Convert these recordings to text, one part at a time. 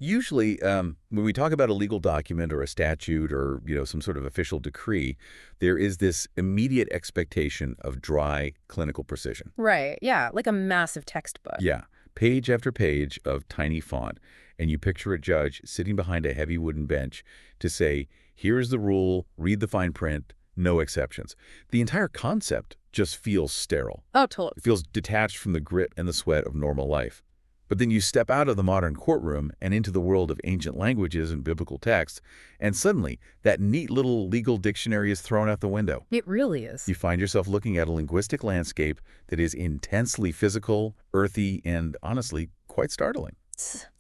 Usually, when we talk about a legal document or a statute or, some sort of official decree, there is this immediate expectation of dry clinical precision. Right, yeah, like a massive textbook. Yeah, page after page of tiny font, and you picture a judge sitting behind a heavy wooden bench to say, here's the rule, read the fine print, no exceptions. The entire concept just feels sterile. Oh, totally. It feels detached from the grit and the sweat of normal life. But then you step out of the modern courtroom and into the world of ancient languages and biblical texts, and suddenly that neat little legal dictionary is thrown out the window. It really is. You find yourself looking at a linguistic landscape that is intensely physical, earthy, and honestly, quite startling.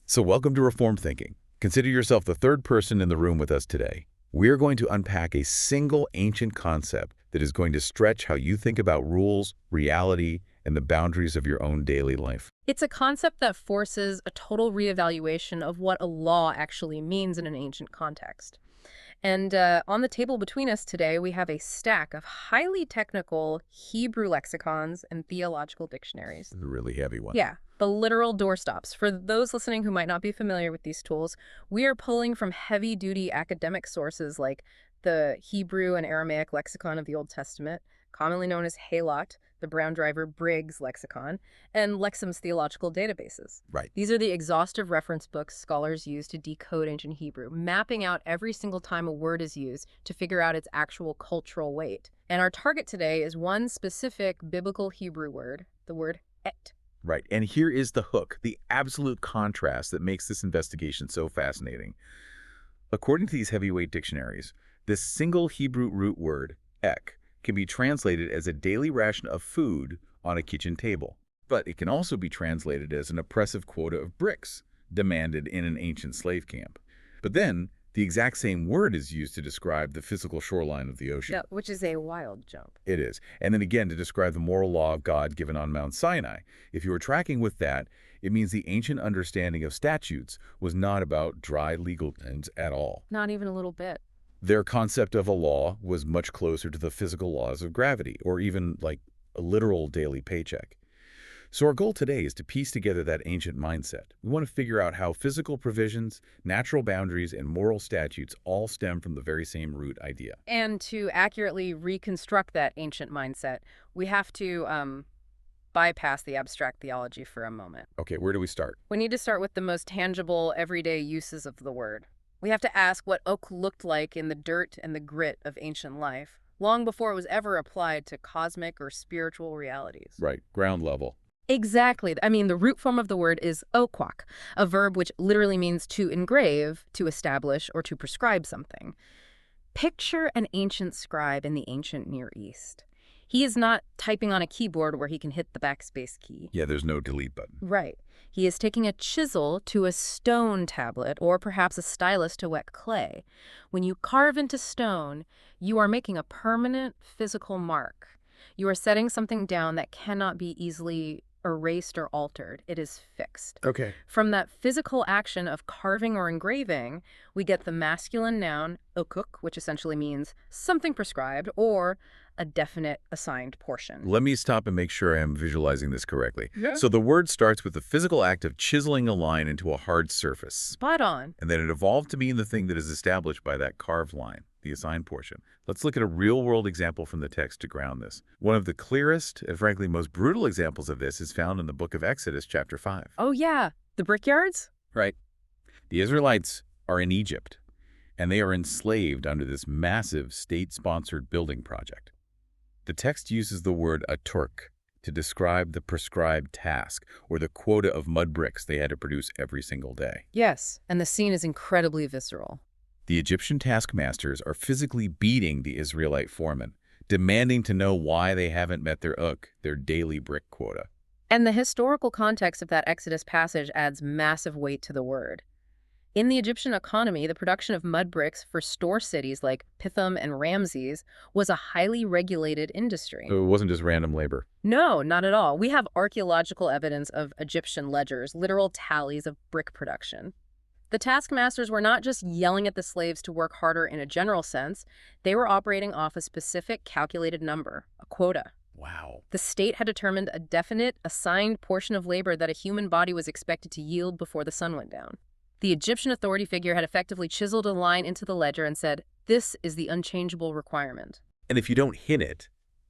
So welcome to Reformed Thinking. Consider yourself the third person in the room with us today. We're going to unpack a single ancient concept that is going to stretch how you think about rules, reality, and the boundaries of your own daily life. It's a concept that forces a total reevaluation of what a law actually means in an ancient context. And on the table between us today, we have a stack of highly technical Hebrew lexicons and theological dictionaries. The really heavy one. Yeah, the literal doorstops. For those listening who might not be familiar with these tools, we are pulling from heavy-duty academic sources like the Hebrew and Aramaic lexicon of the Old Testament, commonly known as Halot, the Brown Driver Briggs lexicon, and Lexham's theological databases. Right. These are the exhaustive reference books scholars use to decode ancient Hebrew, mapping out every single time a word is used to figure out its actual cultural weight. And our target today is one specific biblical Hebrew word, the word et. Right. And here is the hook, the absolute contrast that makes this investigation so fascinating. According to these heavyweight dictionaries, this single Hebrew root word, ek, can be translated as a daily ration of food on a kitchen table. But it can also be translated as an oppressive quota of bricks demanded in an ancient slave camp. But then, the exact same word is used to describe the physical shoreline of the ocean. Yeah, which is a wild jump. It is. And then again to describe the moral law of God given on Mount Sinai. If you were tracking with that, it means the ancient understanding of statutes was not about dry legal ends at all. Not even a little bit. Their concept of a law was much closer to the physical laws of gravity, or even like a literal daily paycheck. So our goal today is to piece together that ancient mindset. We want to figure out how physical provisions, natural boundaries, and moral statutes all stem from the very same root idea. And to accurately reconstruct that ancient mindset, we have to bypass the abstract theology for a moment. Okay, where do we start? We need to start with the most tangible, everyday uses of the word. We have to ask what oak looked like in the dirt and the grit of ancient life, long before it was ever applied to cosmic or spiritual realities. Right, ground level. Exactly. I mean, the root form of the word is okwak, a verb which literally means to engrave, to establish, or to prescribe something. Picture an ancient scribe in the ancient Near East. He is not typing on a keyboard where he can hit the backspace key. Yeah, there's no delete button. Right. He is taking a chisel to a stone tablet or perhaps a stylus to wet clay. When you carve into stone, you are making a permanent physical mark. You are setting something down that cannot be easily erased or altered. It is fixed. Okay. From that physical action of carving or engraving, we get the masculine noun okuk, which essentially means something prescribed or a definite assigned portion. Let me stop and make sure I am visualizing this correctly. Yeah. So the word starts with the physical act of chiseling a line into a hard surface. Spot on. And then it evolved to mean the thing that is established by that carved line, the assigned portion. Let's look at a real-world example from the text to ground this. One of the clearest and frankly most brutal examples of this is found in the book of Exodus, chapter 5. Oh yeah, the brickyards? Right. The Israelites are in Egypt, and they are enslaved under this massive state-sponsored building project. The text uses the word aturk to describe the prescribed task or the quota of mud bricks they had to produce every single day. Yes, and the scene is incredibly visceral. The Egyptian taskmasters are physically beating the Israelite foremen, demanding to know why they haven't met their daily brick quota. And the historical context of that Exodus passage adds massive weight to the word. In the Egyptian economy, the production of mud bricks for store cities like Pithom and Ramses was a highly regulated industry. So it wasn't just random labor. No, not at all. We have archaeological evidence of Egyptian ledgers, literal tallies of brick production. The taskmasters were not just yelling at the slaves to work harder in a general sense. They were operating off a specific calculated number, a quota. Wow. The state had determined a definite, assigned portion of labor that a human body was expected to yield before the sun went down. The Egyptian authority figure had effectively chiseled a line into the ledger and said, this is the unchangeable requirement. And if you don't hit it,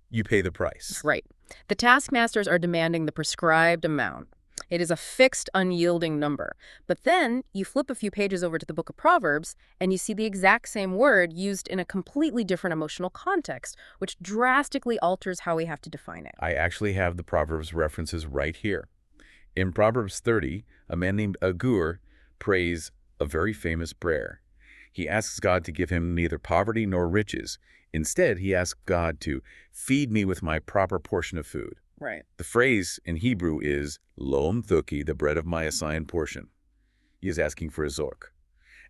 you pay the price. Right. The taskmasters are demanding the prescribed amount. It is a fixed, unyielding number. But then you flip a few pages over to the book of Proverbs, and you see the exact same word used in a completely different emotional context, which drastically alters how we have to define it. I actually have the Proverbs references right here. In Proverbs 30, a man named Agur prays a very famous prayer. He asks God to give him neither poverty nor riches. Instead, he asks God to feed me with my proper portion of food. Right. The phrase in Hebrew is Lom Thuki, the bread of my assigned portion. He is asking for a zork.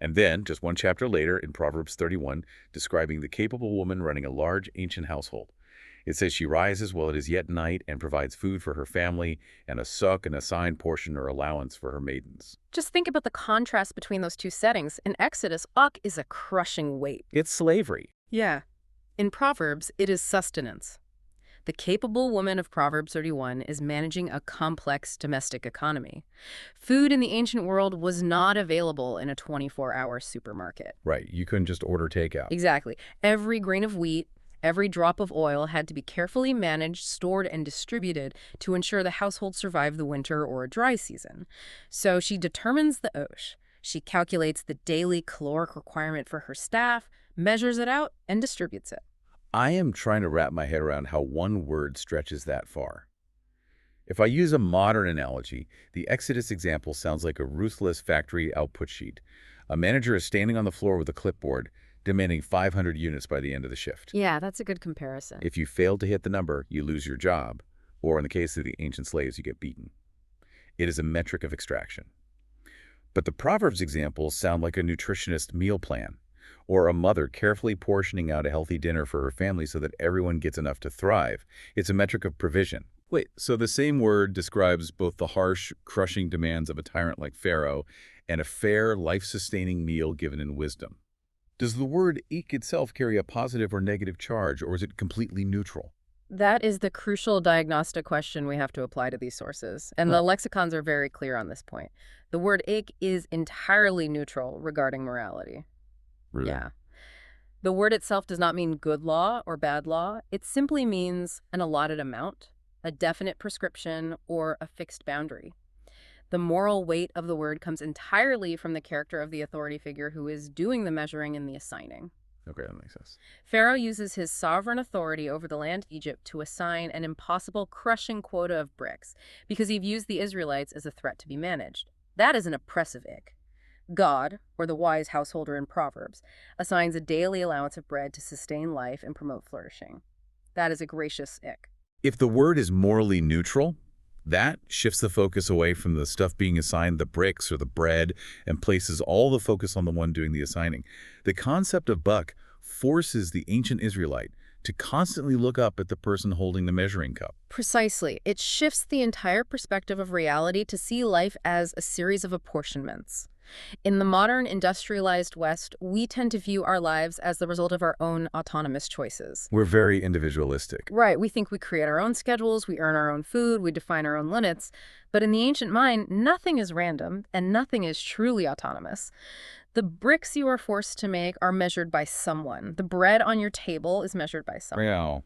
And then, just one chapter later, in Proverbs 31, describing the capable woman running a large ancient household. It says she rises while it is yet night and provides food for her family and a suck, an assigned portion or allowance for her maidens. Just think about the contrast between those two settings. In Exodus, ḥuqqîm is a crushing weight. It's slavery. Yeah. In Proverbs, it is sustenance. The capable woman of Proverbs 31 is managing a complex domestic economy. Food in the ancient world was not available in a 24-hour supermarket. Right. You couldn't just order takeout. Exactly. Every grain of wheat, every drop of oil had to be carefully managed, stored, and distributed to ensure the household survived the winter or a dry season. So she determines the osh. She calculates the daily caloric requirement for her staff, measures it out, and distributes it. I am trying to wrap my head around how one word stretches that far. If I use a modern analogy, the Exodus example sounds like a ruthless factory output sheet. A manager is standing on the floor with a clipboard, demanding 500 units by the end of the shift. Yeah, that's a good comparison. If you fail to hit the number, you lose your job, or in the case of the ancient slaves, you get beaten. It is a metric of extraction. But the Proverbs examples sound like a nutritionist meal plan, or a mother carefully portioning out a healthy dinner for her family so that everyone gets enough to thrive. It's a metric of provision. Wait, so the same word describes both the harsh, crushing demands of a tyrant like Pharaoh and a fair, life-sustaining meal given in wisdom. Does the word ik itself carry a positive or negative charge, or is it completely neutral? That is the crucial diagnostic question we have to apply to these sources, and the lexicons are very clear on this point. The word ik is entirely neutral regarding morality. Really? Yeah. The word itself does not mean good law or bad law. It simply means an allotted amount, a definite prescription, or a fixed boundary. The moral weight of the word comes entirely from the character of the authority figure who is doing the measuring and the assigning. Okay, that makes sense. Pharaoh uses his sovereign authority over the land of Egypt to assign an impossible, crushing quota of bricks because he views the Israelites as a threat to be managed. That is an oppressive ik. God, or the wise householder in Proverbs, assigns a daily allowance of bread to sustain life and promote flourishing. That is a gracious ik. If the word is morally neutral, that shifts the focus away from the stuff being assigned, the bricks or the bread, and places all the focus on the one doing the assigning. The concept of buck forces the ancient Israelite to constantly look up at the person holding the measuring cup. Precisely. It shifts the entire perspective of reality to see life as a series of apportionments. In the modern industrialized West, we tend to view our lives as the result of our own autonomous choices. We're very individualistic. Right. We think we create our own schedules, we earn our own food, we define our own limits. But in the ancient mind, nothing is random and nothing is truly autonomous. The bricks you are forced to make are measured by someone. The bread on your table is measured by someone. Yeah.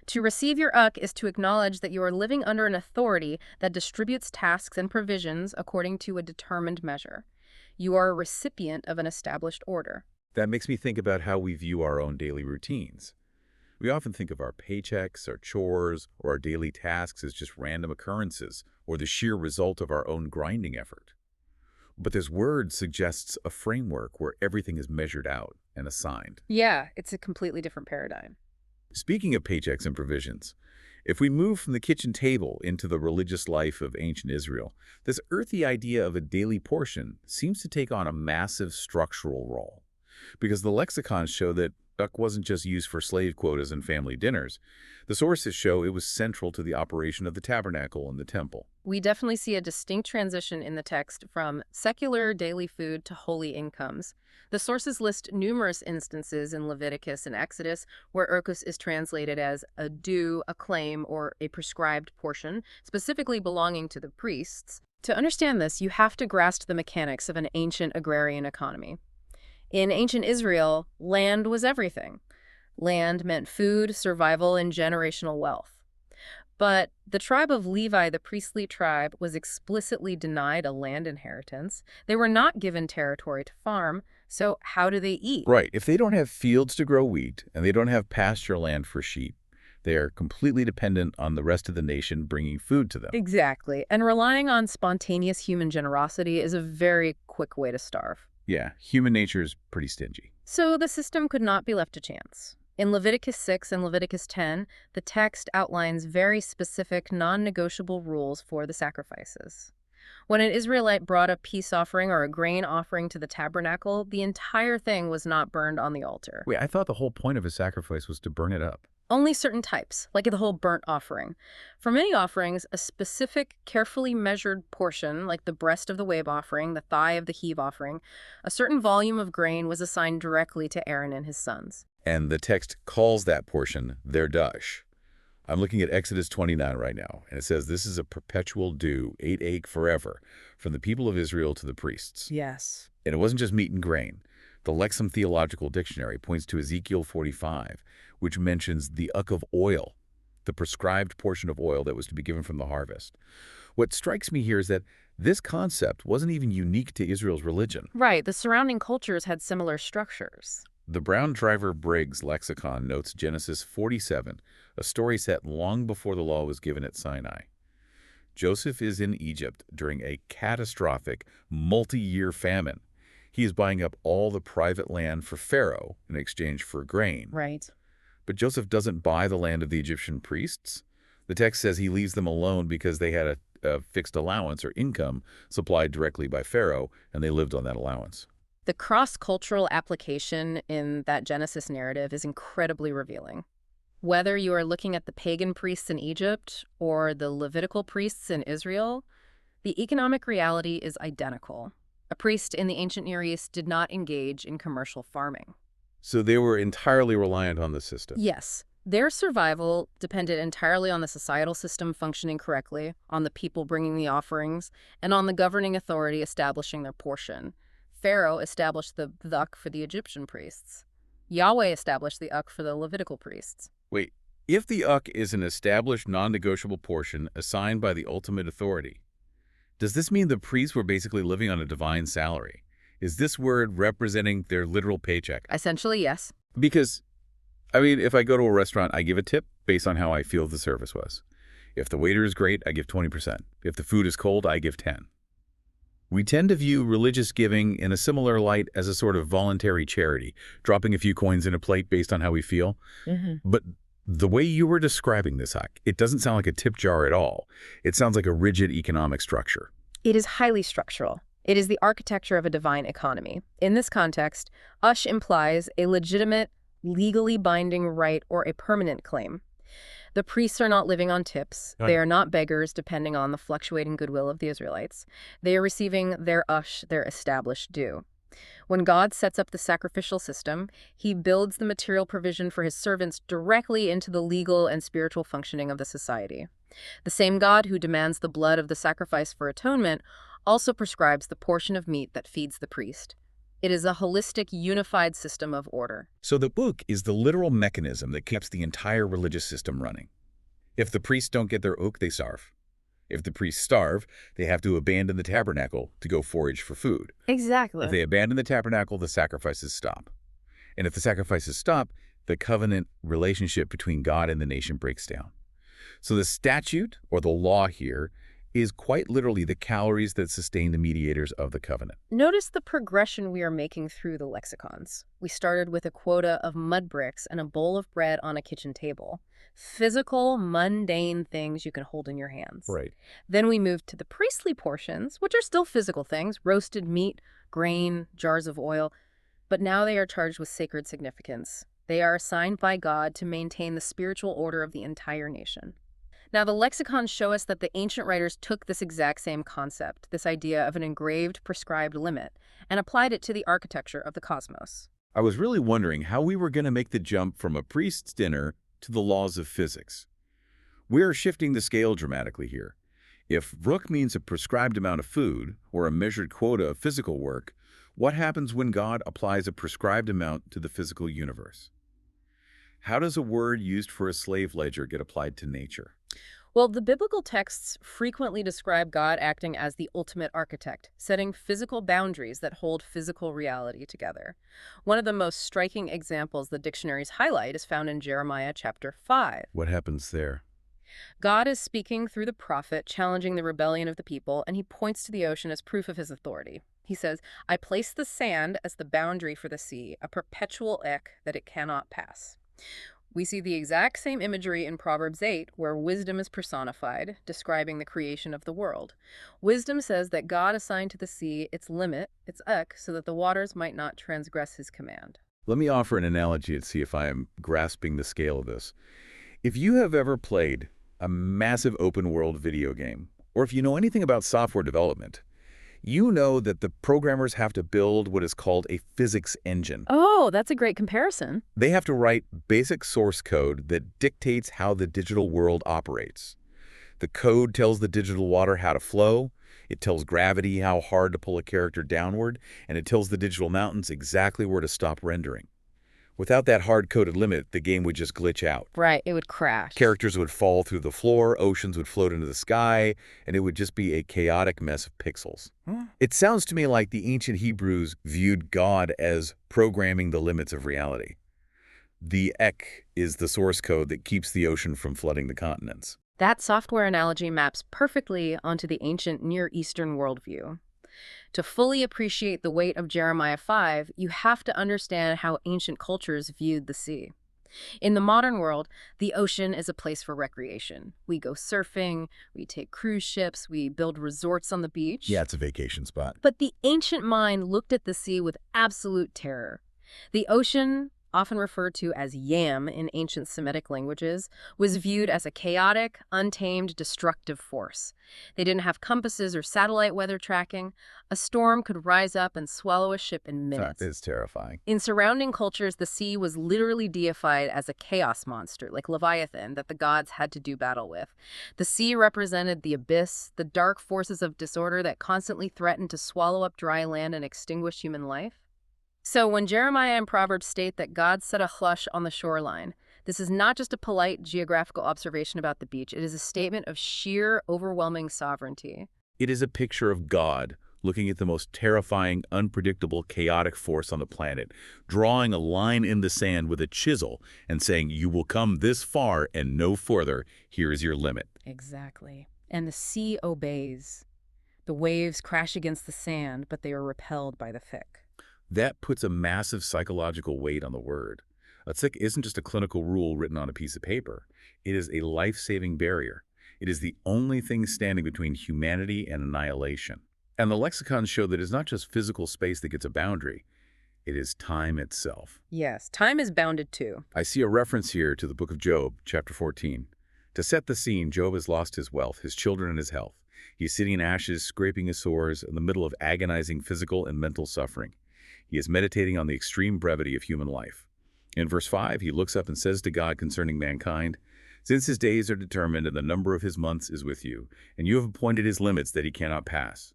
To receive your uk is to acknowledge that you are living under an authority that distributes tasks and provisions according to a determined measure. You are a recipient of an established order. That makes me think about how we view our own daily routines. We often think of our paychecks, our chores, or our daily tasks as just random occurrences or the sheer result of our own grinding effort. But this word suggests a framework where everything is measured out and assigned. Yeah, it's a completely different paradigm. Speaking of paychecks and provisions, if we move from the kitchen table into the religious life of ancient Israel, this earthy idea of a daily portion seems to take on a massive structural role. Because the lexicons show that duck wasn't just used for slave quotas and family dinners. The sources show it was central to the operation of the tabernacle and the temple. We definitely see a distinct transition in the text from secular daily food to holy incomes. The sources list numerous instances in Leviticus and Exodus where urkus is translated as a due, a claim, or a prescribed portion, specifically belonging to the priests. To understand this, you have to grasp the mechanics of an ancient agrarian economy. In ancient Israel, land was everything. Land meant food, survival, and generational wealth. But the tribe of Levi, the priestly tribe, was explicitly denied a land inheritance. They were not given territory to farm, so how do they eat? Right. If they don't have fields to grow wheat and they don't have pasture land for sheep, they are completely dependent on the rest of the nation bringing food to them. Exactly. And relying on spontaneous human generosity is a very quick way to starve. Yeah, human nature is pretty stingy. So the system could not be left to chance. In Leviticus 6 and Leviticus 10, the text outlines very specific, non-negotiable rules for the sacrifices. When an Israelite brought a peace offering or a grain offering to the tabernacle, the entire thing was not burned on the altar. Wait, I thought the whole point of a sacrifice was to burn it up. Only certain types, like the whole burnt offering. For many offerings, a specific, carefully measured portion, like the breast of the wave offering, the thigh of the heave offering, a certain volume of grain was assigned directly to Aaron and his sons. And the text calls that portion their dash. I'm looking at Exodus 29 right now, and it says this is a perpetual due, 8 forever, from the people of Israel to the priests. Yes. And it wasn't just meat and grain. The Lexham Theological Dictionary points to Ezekiel 45, which mentions the uck of oil, the prescribed portion of oil that was to be given from the harvest. What strikes me here is that this concept wasn't even unique to Israel's religion. Right, the surrounding cultures had similar structures. The Brown Driver Briggs lexicon notes Genesis 47, a story set long before the law was given at Sinai. Joseph is in Egypt during a catastrophic, multi-year famine. He is buying up all the private land for Pharaoh in exchange for grain. Right. But Joseph doesn't buy the land of the Egyptian priests. The text says he leaves them alone because they had a fixed allowance or income supplied directly by Pharaoh, and they lived on that allowance. The cross-cultural application in that Genesis narrative is incredibly revealing. Whether you are looking at the pagan priests in Egypt or the Levitical priests in Israel, the economic reality is identical. A priest in the ancient Near East did not engage in commercial farming. So they were entirely reliant on the system. Yes. Their survival depended entirely on the societal system functioning correctly, on the people bringing the offerings, and on the governing authority establishing their portion. Pharaoh established the uck for the Egyptian priests. Yahweh established the uck for the Levitical priests. Wait, if the uck is an established non-negotiable portion assigned by the ultimate authority, does this mean the priests were basically living on a divine salary? Is this word representing their literal paycheck? Essentially, yes. Because, I mean, if I go to a restaurant, I give a tip based on how I feel the service was. If the waiter is great, I give 20%. If the food is cold, I give 10%. We tend to view religious giving in a similar light as a sort of voluntary charity, dropping a few coins in a plate based on how we feel. But the way you were describing this, Huck, it doesn't sound like a tip jar at all. It sounds like a rigid economic structure. It is highly structural. It is the architecture of a divine economy. In this context, ush implies a legitimate, legally binding right or a permanent claim. The priests are not living on tips. They are not beggars depending on the fluctuating goodwill of the Israelites. They are receiving their ush, their established due. When God sets up the sacrificial system, he builds the material provision for his servants directly into the legal and spiritual functioning of the society. The same God who demands the blood of the sacrifice for atonement also prescribes the portion of meat that feeds the priest. It is a holistic, unified system of order. So the book is the literal mechanism that keeps the entire religious system running. If the priests don't get their oak, they starve. If the priests starve, they have to abandon the tabernacle to go forage for food. Exactly. If they abandon the tabernacle, the sacrifices stop. And if the sacrifices stop, the covenant relationship between God and the nation breaks down. So the statute, or the law here, is quite literally the calories that sustain the mediators of the covenant. Notice the progression we are making through the lexicons. We started with a quota of mud bricks and a bowl of bread on a kitchen table. Physical, mundane things you can hold in your hands. Right. Then we moved to the priestly portions, which are still physical things, roasted meat, grain, jars of oil, but now they are charged with sacred significance. They are assigned by God to maintain the spiritual order of the entire nation. Now, the lexicons show us that the ancient writers took this exact same concept, this idea of an engraved, prescribed limit, and applied it to the architecture of the cosmos. I was really wondering how we were going to make the jump from a priest's dinner to the laws of physics. We're shifting the scale dramatically here. If ruk means a prescribed amount of food or a measured quota of physical work, what happens when God applies a prescribed amount to the physical universe? How does a word used for a slave ledger get applied to nature? Well, the biblical texts frequently describe God acting as the ultimate architect, setting physical boundaries that hold physical reality together. One of the most striking examples the dictionaries highlight is found in Jeremiah chapter 5. What happens there? God is speaking through the prophet, challenging the rebellion of the people, and he points to the ocean as proof of his authority. He says, I place the sand as the boundary for the sea, a perpetual ek that it cannot pass. We see the exact same imagery in Proverbs 8, where wisdom is personified, describing the creation of the world. Wisdom says that God assigned to the sea its limit, its ek, so that the waters might not transgress his command. Let me offer an analogy and see if I am grasping the scale of this. If you have ever played a massive open-world video game, or if you know anything about software development, you know that the programmers have to build what is called a physics engine. Oh, that's a great comparison. They have to write basic source code that dictates how the digital world operates. The code tells the digital water how to flow, it tells gravity how hard to pull a character downward, and it tells the digital mountains exactly where to stop rendering. Without that hard-coded limit, the game would just glitch out. Right, it would crash. Characters would fall through the floor, oceans would float into the sky, and it would just be a chaotic mess of pixels. It sounds to me like the ancient Hebrews viewed God as programming the limits of reality. The ek is the source code that keeps the ocean from flooding the continents. That software analogy maps perfectly onto the ancient Near Eastern worldview. To fully appreciate the weight of Jeremiah 5, you have to understand how ancient cultures viewed the sea. In the modern world, the ocean is a place for recreation. We go surfing, we take cruise ships, we build resorts on the beach. Yeah, it's a vacation spot. But the ancient mind looked at the sea with absolute terror. The ocean, often referred to as yam in ancient Semitic languages, was viewed as a chaotic, untamed, destructive force. They didn't have compasses or satellite weather tracking. A storm could rise up and swallow a ship in minutes. That is terrifying. In surrounding cultures, the sea was literally deified as a chaos monster, like Leviathan, that the gods had to do battle with. The sea represented the abyss, the dark forces of disorder that constantly threatened to swallow up dry land and extinguish human life. So when Jeremiah and Proverbs state that God set a hush on the shoreline, this is not just a polite geographical observation about the beach. It is a statement of sheer, overwhelming sovereignty. It is a picture of God looking at the most terrifying, unpredictable, chaotic force on the planet, drawing a line in the sand with a chisel and saying, you will come this far and no further. Here is your limit. Exactly. And the sea obeys. The waves crash against the sand, but they are repelled by the thick. That puts a massive psychological weight on the word. A tzik isn't just a clinical rule written on a piece of paper. It is a life-saving barrier. It is the only thing standing between humanity and annihilation. And the lexicons show that it's not just physical space that gets a boundary. It is time itself. Yes, time is bounded too. I see a reference here to the book of Job, chapter 14. To set the scene, Job has lost his wealth, his children, and his health. He is sitting in ashes, scraping his sores, in the middle of agonizing physical and mental suffering. He is meditating on the extreme brevity of human life. In verse 5, he looks up and says to God concerning mankind, since his days are determined and the number of his months is with you, and you have appointed his limits that he cannot pass.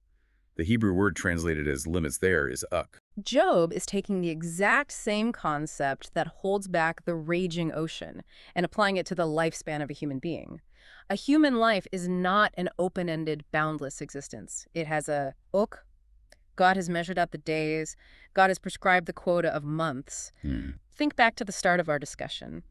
The Hebrew word translated as limits there is uk. Job is taking the exact same concept that holds back the raging ocean and applying it to the lifespan of a human being. A human life is not an open-ended, boundless existence. It has a uk. God has measured out the days. God has prescribed the quota of months. Think back to the start of our discussion.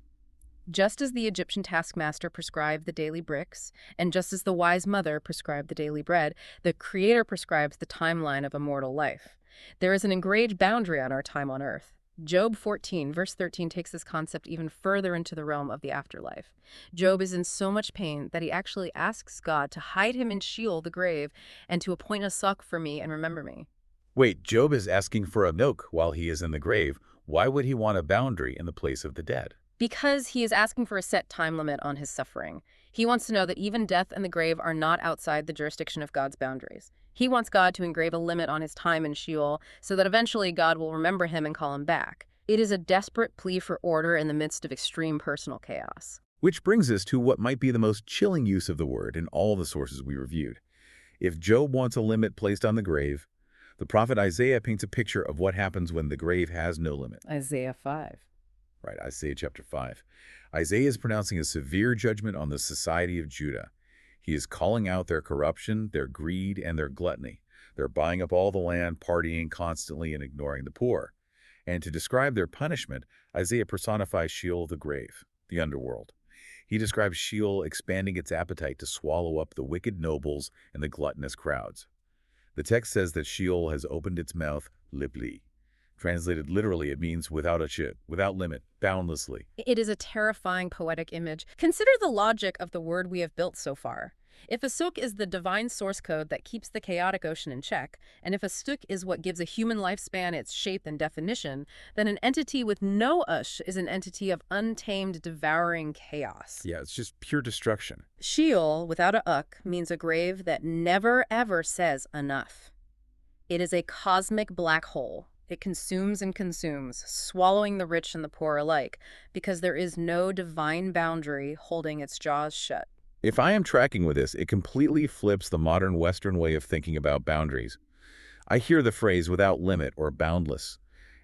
Just as the Egyptian taskmaster prescribed the daily bricks, and just as the wise mother prescribed the daily bread, the Creator prescribes the timeline of a mortal life. There is an engraved boundary on our time on earth. Job 14, verse 13 takes this concept even further into the realm of the afterlife. Job is in so much pain that he actually asks God to hide him in Sheol, the grave, and to appoint a suck for me and remember me. Wait, Job is asking for a milk while he is in the grave. Why would he want a boundary in the place of the dead? Because he is asking for a set time limit on his suffering. He wants to know that even death and the grave are not outside the jurisdiction of God's boundaries. He wants God to engrave a limit on his time in Sheol so that eventually God will remember him and call him back. It is a desperate plea for order in the midst of extreme personal chaos. Which brings us to what might be the most chilling use of the word in all the sources we reviewed. If Job wants a limit placed on the grave, the prophet Isaiah paints a picture of what happens when the grave has no limit. Isaiah 5. Right, Isaiah chapter 5. Isaiah is pronouncing a severe judgment on the society of Judah. He is calling out their corruption, their greed, and their gluttony. They're buying up all the land, partying constantly, and ignoring the poor. And to describe their punishment, Isaiah personifies Sheol, the grave, the underworld. He describes Sheol expanding its appetite to swallow up the wicked nobles and the gluttonous crowds. The text says that Sheol has opened its mouth libli. Translated literally, it means without limit, boundlessly. It is a terrifying poetic image. Consider the logic of the word we have built so far. If a suk is the divine source code that keeps the chaotic ocean in check, and if a suk is what gives a human lifespan its shape and definition, then an entity with no ush is an entity of untamed, devouring chaos. Yeah, it's just pure destruction. Sheol, without a uk, means a grave that never ever says enough. It is a cosmic black hole. It consumes and consumes, swallowing the rich and the poor alike, because there is no divine boundary holding its jaws shut. If I am tracking with this, it completely flips the modern Western way of thinking about boundaries. I hear the phrase without limit or boundless,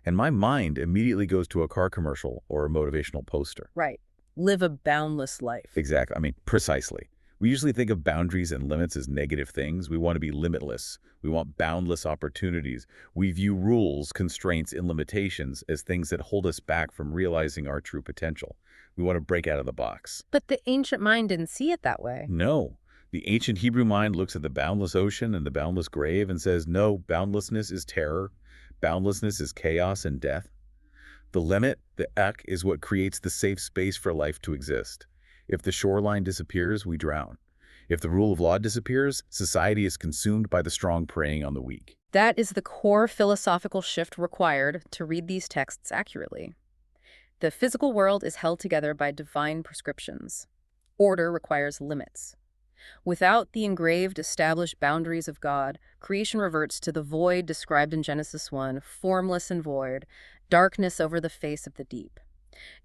and my mind immediately goes to a car commercial or a motivational poster. Right. Live a boundless life. Exactly. I mean, precisely. We usually think of boundaries and limits as negative things. We want to be limitless. We want boundless opportunities. We view rules, constraints, and limitations as things that hold us back from realizing our true potential. We want to break out of the box. But the ancient mind didn't see it that way. No. The ancient Hebrew mind looks at the boundless ocean and the boundless grave and says, no, boundlessness is terror. Boundlessness is chaos and death. The limit, the ek, is what creates the safe space for life to exist. If the shoreline disappears, we drown. If the rule of law disappears, society is consumed by the strong preying on the weak. That is the core philosophical shift required to read these texts accurately. The physical world is held together by divine prescriptions. Order requires limits. Without the engraved, established boundaries of God, creation reverts to the void described in Genesis 1, formless and void, darkness over the face of the deep.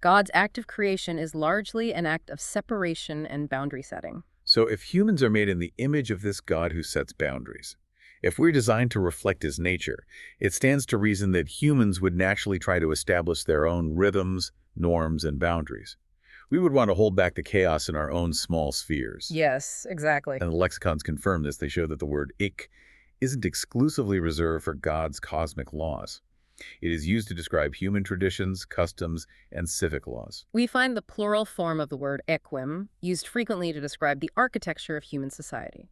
God's act of creation is largely an act of separation and boundary setting. So if humans are made in the image of this God who sets boundaries, if we're designed to reflect his nature, it stands to reason that humans would naturally try to establish their own rhythms, norms, and boundaries. We would want to hold back the chaos in our own small spheres. Yes, exactly. And the lexicons confirm this. They show that the word ik isn't exclusively reserved for God's cosmic laws. It is used to describe human traditions, customs, and civic laws. We find the plural form of the word ḥuqqîm used frequently to describe the architecture of human society.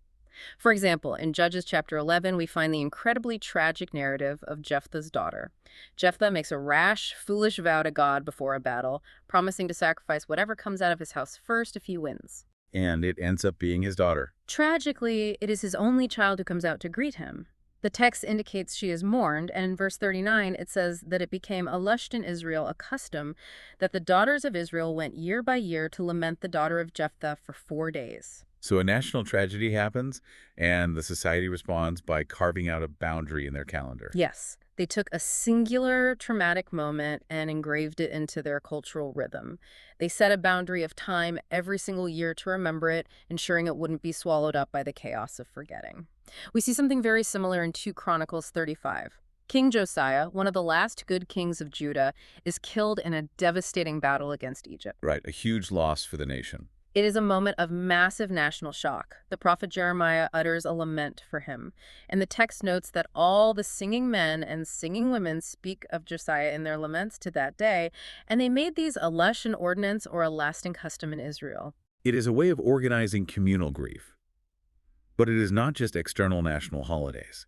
For example, in Judges chapter 11, we find the incredibly tragic narrative of Jephthah's daughter. Jephthah makes a rash, foolish vow to God before a battle, promising to sacrifice whatever comes out of his house first if he wins. And it ends up being his daughter. Tragically, it is his only child who comes out to greet him. The text indicates she is mourned, and in verse 39 it says that it became a lusht in Israel, a custom, that the daughters of Israel went year by year to lament the daughter of Jephthah for 4 days. So a national tragedy happens, and the society responds by carving out a boundary in their calendar. Yes, they took a singular traumatic moment and engraved it into their cultural rhythm. They set a boundary of time every single year to remember it, ensuring it wouldn't be swallowed up by the chaos of forgetting. We see something very similar in 2 Chronicles 35. King Josiah, one of the last good kings of Judah, is killed in a devastating battle against Egypt. Right, a huge loss for the nation. It is a moment of massive national shock. The prophet Jeremiah utters a lament for him, and the text notes that all the singing men and singing women speak of Josiah in their laments to that day, and they made these a lush an ordinance or a lasting custom in Israel. It is a way of organizing communal grief. But it is not just external national holidays.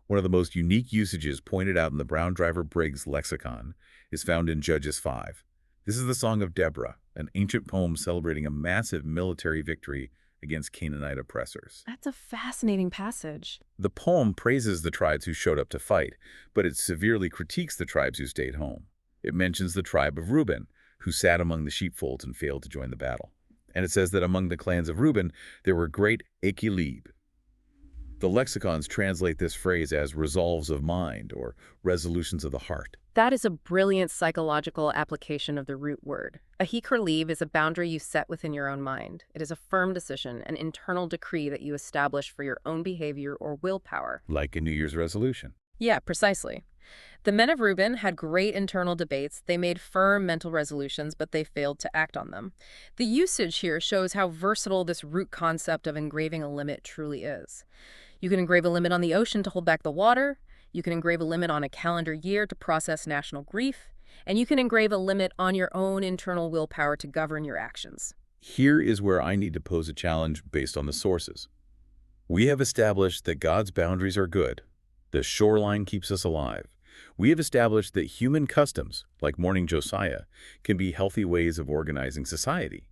One of the most unique usages pointed out in the Brown Driver Briggs lexicon is found in Judges 5. This is the Song of Deborah, an ancient poem celebrating a massive military victory against Canaanite oppressors. That's a fascinating passage. The poem praises the tribes who showed up to fight, but it severely critiques the tribes who stayed home. It mentions the tribe of Reuben, who sat among the sheepfolds and failed to join the battle. And it says that among the clans of Reuben, there were great Echilib. The lexicons translate this phrase as resolves of mind or resolutions of the heart. That is a brilliant psychological application of the root word. A ḥuqqîm is a boundary you set within your own mind. It is a firm decision, an internal decree that you establish for your own behavior or willpower. Like a New Year's resolution. Yeah, precisely. The men of Reuben had great internal debates. They made firm mental resolutions, but they failed to act on them. The usage here shows how versatile this root concept of engraving a limit truly is. You can engrave a limit on the ocean to hold back the water. You can engrave a limit on a calendar year to process national grief. And you can engrave a limit on your own internal willpower to govern your actions. Here is where I need to pose a challenge based on the sources. We have established that God's boundaries are good. The shoreline keeps us alive. We have established that human customs, like mourning Josiah, can be healthy ways of organizing society.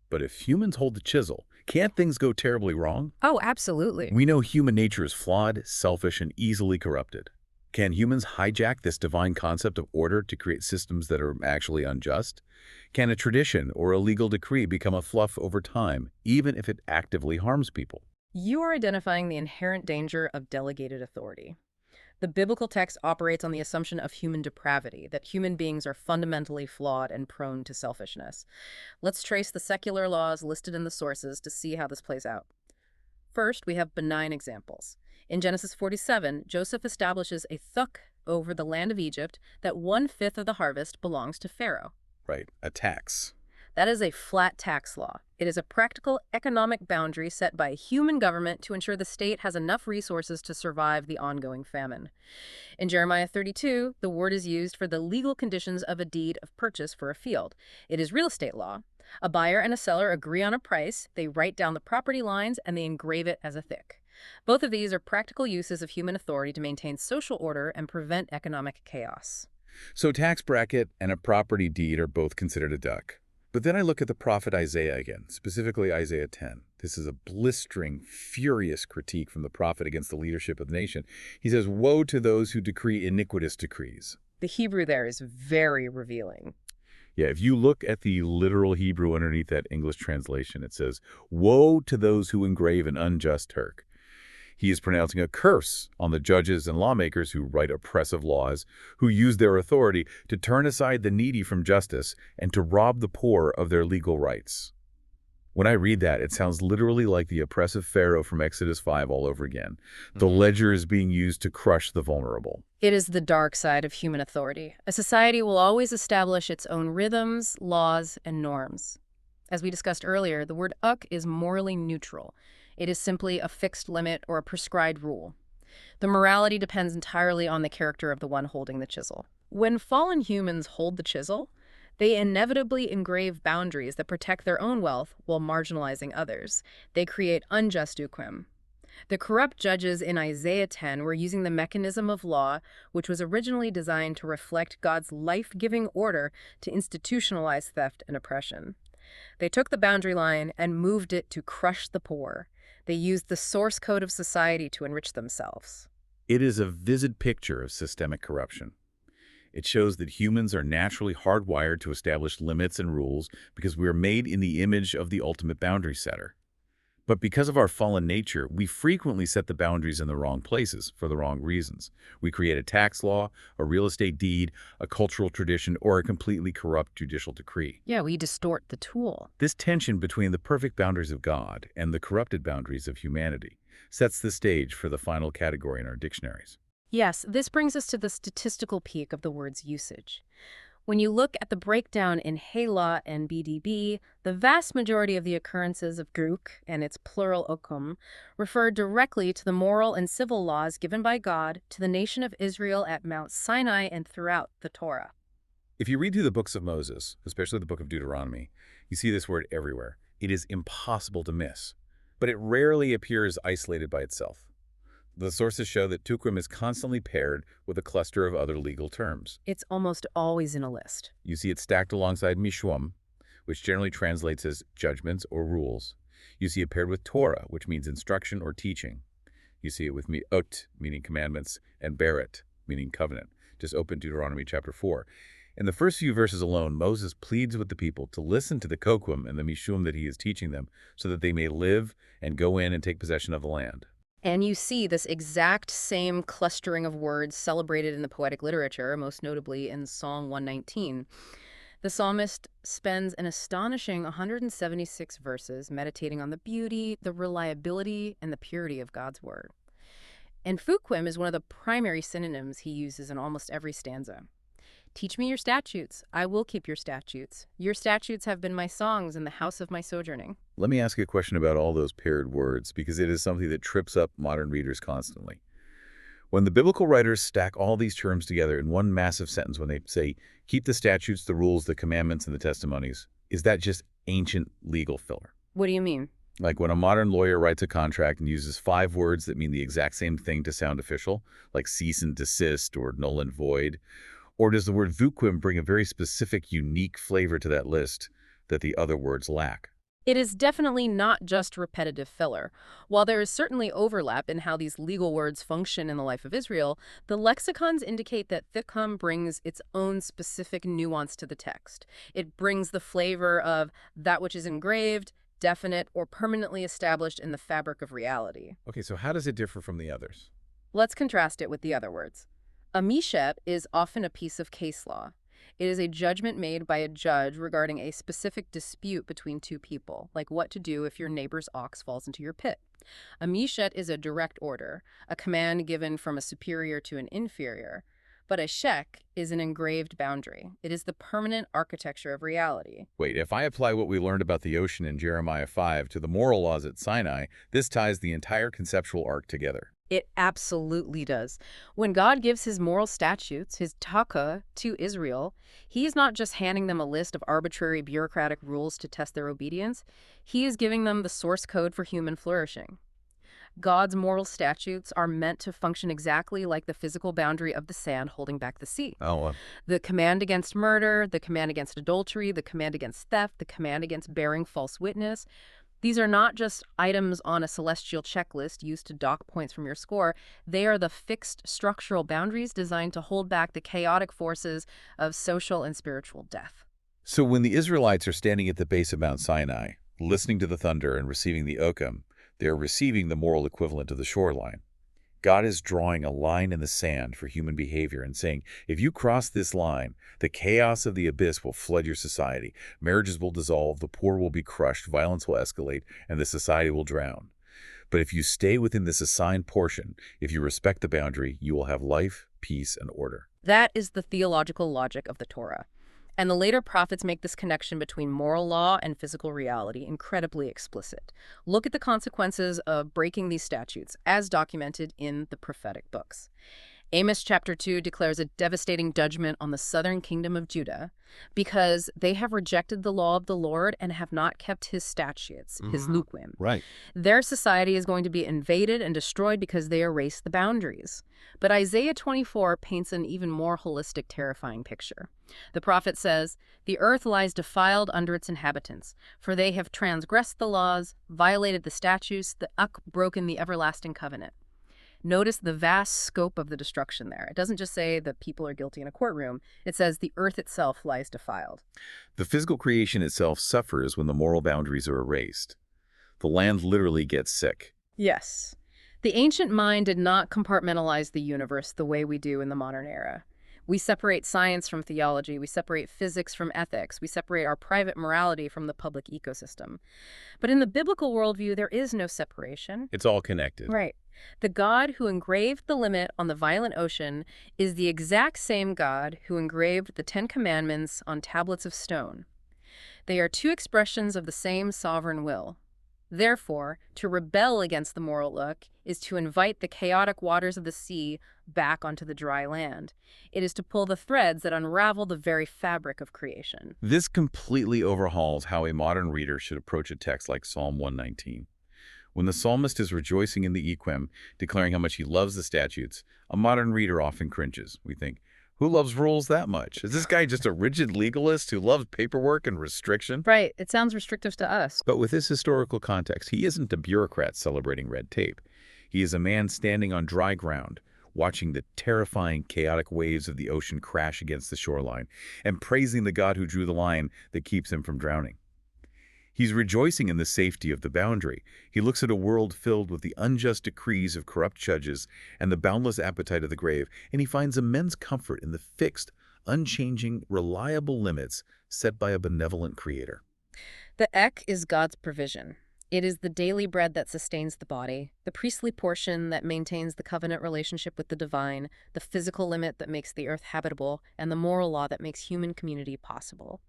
But if humans hold the chisel, can't things go terribly wrong? Oh, absolutely. We know human nature is flawed, selfish, and easily corrupted. Can humans hijack this divine concept of order to create systems that are actually unjust? Can a tradition or a legal decree become a fluff over time, even if it actively harms people? You are identifying the inherent danger of delegated authority. The biblical text operates on the assumption of human depravity, that human beings are fundamentally flawed and prone to selfishness. Let's trace the secular laws listed in the sources to see how this plays out. First, we have benign examples. In Genesis 47, Joseph establishes a ḥuqqîm over the land of Egypt that 1/5 of the harvest belongs to Pharaoh. Right, a tax. That is a flat tax law. It is a practical economic boundary set by a human government to ensure the state has enough resources to survive the ongoing famine. In Jeremiah 32, the word is used for the legal conditions of a deed of purchase for a field. It is real estate law. A buyer and a seller agree on a price, they write down the property lines, and they engrave it as a ḥuqqîm. Both of these are practical uses of human authority to maintain social order and prevent economic chaos. So tax bracket and a property deed are both considered a duck. But then I look at the prophet Isaiah again, specifically Isaiah 10. This is a blistering, furious critique from the prophet against the leadership of the nation. He says, "Woe to those who decree iniquitous decrees." The Hebrew there is very revealing. Yeah, if you look at the literal Hebrew underneath that English translation, it says, "Woe to those who engrave an unjust ḥuqqîm." He is pronouncing a curse on the judges and lawmakers who write oppressive laws, who use their authority to turn aside the needy from justice and to rob the poor of their legal rights. When I read that, it sounds literally like the oppressive Pharaoh from Exodus 5 all over again. The ledger is being used to crush the vulnerable. It is the dark side of human authority. A society will always establish its own rhythms, laws, and norms. As we discussed earlier, the word ḥuqqîm is morally neutral. It is simply a fixed limit or a prescribed rule. The morality depends entirely on the character of the one holding the chisel. When fallen humans hold the chisel, they inevitably engrave boundaries that protect their own wealth while marginalizing others. They create unjust ḥuqqîm. The corrupt judges in Isaiah 10 were using the mechanism of law, which was originally designed to reflect God's life-giving order, to institutionalize theft and oppression. They took the boundary line and moved it to crush the poor. They used the source code of society to enrich themselves. It is a vivid picture of systemic corruption. It shows that humans are naturally hardwired to establish limits and rules because we are made in the image of the ultimate boundary setter. But because of our fallen nature, we frequently set the boundaries in the wrong places for the wrong reasons. We create a tax law, a real estate deed, a cultural tradition, or a completely corrupt judicial decree. Yeah, we distort the tool. This tension between the perfect boundaries of God and the corrupted boundaries of humanity sets the stage for the final category in our dictionaries. Yes, this brings us to the statistical peak of the word's usage. When you look at the breakdown in ḥuqqâ and BDB, the vast majority of the occurrences of ḥuqqîm and its plural ḥuqqîm refer directly to the moral and civil laws given by God to the nation of Israel at Mount Sinai and throughout the Torah. If you read through the books of Moses, especially the book of Deuteronomy, you see this word everywhere. It is impossible to miss, but it rarely appears isolated by itself. The sources show that ḥuqqîm is constantly paired with a cluster of other legal terms. It's almost always in a list. You see it stacked alongside mishum, which generally translates as judgments or rules. You see it paired with Torah, which means instruction or teaching. You see it with mi'ot, meaning commandments, and beret, meaning covenant. Just open Deuteronomy chapter 4. In the first few verses alone, Moses pleads with the people to listen to the ḥuqqîm and the mishum that he is teaching them so that they may live and go in and take possession of the land. And you see this exact same clustering of words celebrated in the poetic literature, most notably in Psalm 119. The psalmist spends an astonishing 176 verses meditating on the beauty, the reliability, and the purity of God's word. And ḥuqqîm is one of the primary synonyms he uses in almost every stanza. Teach me your statutes. I will keep your statutes. Your statutes have been my songs in the house of my sojourning. Let me ask you a question about all those paired words, because it is something that trips up modern readers constantly. When the biblical writers stack all these terms together in one massive sentence when they say, keep the statutes, the rules, the commandments, and the testimonies, is that just ancient legal filler? What do you mean? Like when a modern lawyer writes a contract and uses 5 words that mean the exact same thing to sound official, like cease and desist or null and void? Or does the word ḥuqqîm bring a very specific, unique flavor to that list that the other words lack? It is definitely not just repetitive filler. While there is certainly overlap in how these legal words function in the life of Israel, the lexicons indicate that ḥuqqîm brings its own specific nuance to the text. It brings the flavor of that which is engraved, definite, or permanently established in the fabric of reality. Okay, so how does it differ from the others? Let's contrast it with the other words. A mishet is often a piece of case law. It is a judgment made by a judge regarding a specific dispute between two people, like what to do if your neighbor's ox falls into your pit. A mishet is a direct order, a command given from a superior to an inferior. But a shek is an engraved boundary. It is the permanent architecture of reality. Wait, if I apply what we learned about the ocean in Jeremiah 5 to the moral laws at Sinai, this ties the entire conceptual arc together. It absolutely does. When God gives his moral statutes, his ḥuqqâ, to Israel, he is not just handing them a list of arbitrary bureaucratic rules to test their obedience. He is giving them the source code for human flourishing. God's moral statutes are meant to function exactly like the physical boundary of the sand holding back the sea. The command against murder, the command against adultery, the command against theft, the command against bearing false witness. These are not just items on a celestial checklist used to dock points from your score. They are the fixed structural boundaries designed to hold back the chaotic forces of social and spiritual death. So when the Israelites are standing at the base of Mount Sinai, listening to the thunder and receiving the ḥuqqîm, they are receiving the moral equivalent of the shoreline. God is drawing a line in the sand for human behavior and saying, if you cross this line, the chaos of the abyss will flood your society. Marriages will dissolve, the poor will be crushed, violence will escalate, and the society will drown. But if you stay within this assigned portion, if you respect the boundary, you will have life, peace, and order. That is the theological logic of the Torah. And the later prophets make this connection between moral law and physical reality incredibly explicit. Look at the consequences of breaking these statutes, as documented in the prophetic books. Amos chapter 2 declares a devastating judgment on the southern kingdom of Judah because they have rejected the law of the Lord and have not kept his statutes, his ḥuqqîm. Right. Their society is going to be invaded and destroyed because they erased the boundaries. But Isaiah 24 paints an even more holistic, terrifying picture. The prophet says, "The earth lies defiled under its inhabitants, for they have transgressed the laws, violated the statutes, broken the everlasting covenant." Notice the vast scope of the destruction there. It doesn't just say the people are guilty in a courtroom. It says the earth itself lies defiled. The physical creation itself suffers when the moral boundaries are erased. The land literally gets sick. Yes. The ancient mind did not compartmentalize the universe the way we do in the modern era. We separate science from theology. We separate physics from ethics. We separate our private morality from the public ecosystem. But in the biblical worldview, there is no separation. It's all connected. Right. The God who engraved the limit on the violent ocean is the exact same God who engraved the 10 Commandments on tablets of stone. They are two expressions of the same sovereign will. Therefore, to rebel against the moral look is to invite the chaotic waters of the sea back onto the dry land. It is to pull the threads that unravel the very fabric of creation. This completely overhauls how a modern reader should approach a text like Psalm 119. When the psalmist is rejoicing in the ḥuqqîm, declaring how much he loves the statutes, a modern reader often cringes. We think, who loves rules that much? Is this guy just a rigid legalist who loves paperwork and restriction? Right. It sounds restrictive to us. But with this historical context, he isn't a bureaucrat celebrating red tape. He is a man standing on dry ground, watching the terrifying, chaotic waves of the ocean crash against the shoreline, and praising the God who drew the line that keeps him from drowning. He's rejoicing in the safety of the boundary. He looks at a world filled with the unjust decrees of corrupt judges and the boundless appetite of the grave, and he finds immense comfort in the fixed, unchanging, reliable limits set by a benevolent creator. The ek is God's provision. It is the daily bread that sustains the body, the priestly portion that maintains the covenant relationship with the divine, the physical limit that makes the earth habitable, and the moral law that makes human community possible.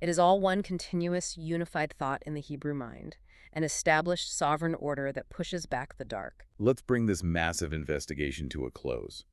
It is all one continuous, unified thought in the Hebrew mind, an established sovereign order that pushes back the dark. Let's bring this massive investigation to a close.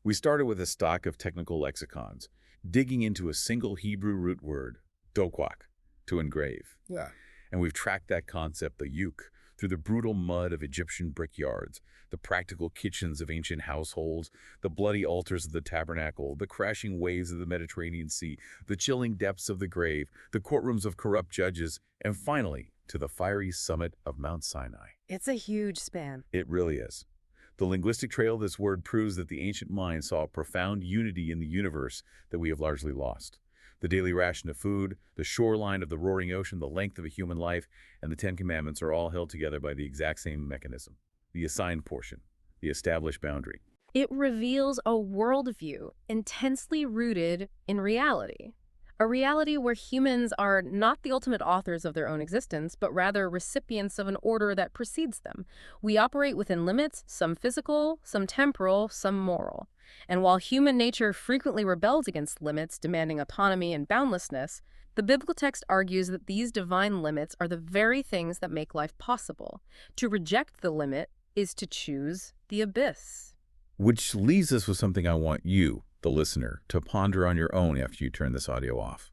We started with a stock of technical lexicons, digging into a single Hebrew root word, dokwak, to engrave. Yeah. And we've tracked that concept, the yuk, through the brutal mud of Egyptian brickyards, the practical kitchens of ancient households, the bloody altars of the tabernacle, the crashing waves of the Mediterranean Sea, the chilling depths of the grave, the courtrooms of corrupt judges, and finally, to the fiery summit of Mount Sinai. It's a huge span. It really is. The linguistic trail of this word proves that the ancient mind saw a profound unity in the universe that we have largely lost. The daily ration of food, the shoreline of the roaring ocean, the length of a human life, and the Ten Commandments are all held together by the exact same mechanism. The assigned portion, the established boundary. It reveals a worldview intensely rooted in reality. A reality where humans are not the ultimate authors of their own existence, but rather recipients of an order that precedes them. We operate within limits, some physical, some temporal, some moral. And while human nature frequently rebels against limits, demanding autonomy and boundlessness, the biblical text argues that these divine limits are the very things that make life possible. To reject the limit is to choose the abyss. Which leaves us with something I want you, the listener, to ponder on your own after you turn this audio off.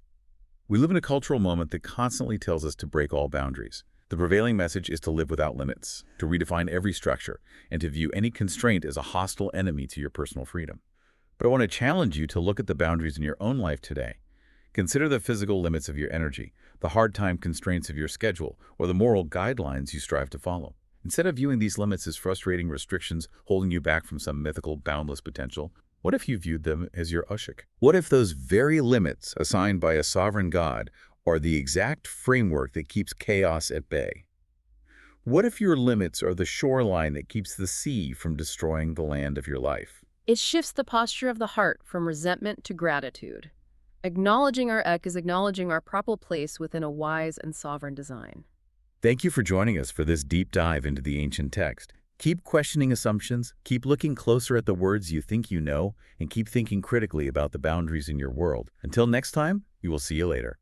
We live in a cultural moment that constantly tells us to break all boundaries. The prevailing message is to live without limits, to redefine every structure, and to view any constraint as a hostile enemy to your personal freedom. But I want to challenge you to look at the boundaries in your own life today. Consider the physical limits of your energy, the hard time constraints of your schedule, or the moral guidelines you strive to follow. Instead of viewing these limits as frustrating restrictions holding you back from some mythical, boundless potential, what if you viewed them as your ushuk? What if those very limits assigned by a sovereign God are the exact framework that keeps chaos at bay? What if your limits are the shoreline that keeps the sea from destroying the land of your life? It shifts the posture of the heart from resentment to gratitude. Acknowledging our ek is acknowledging our proper place within a wise and sovereign design. Thank you for joining us for this deep dive into the ancient text. Keep questioning assumptions, keep looking closer at the words you think you know, and keep thinking critically about the boundaries in your world. Until next time, we will see you later.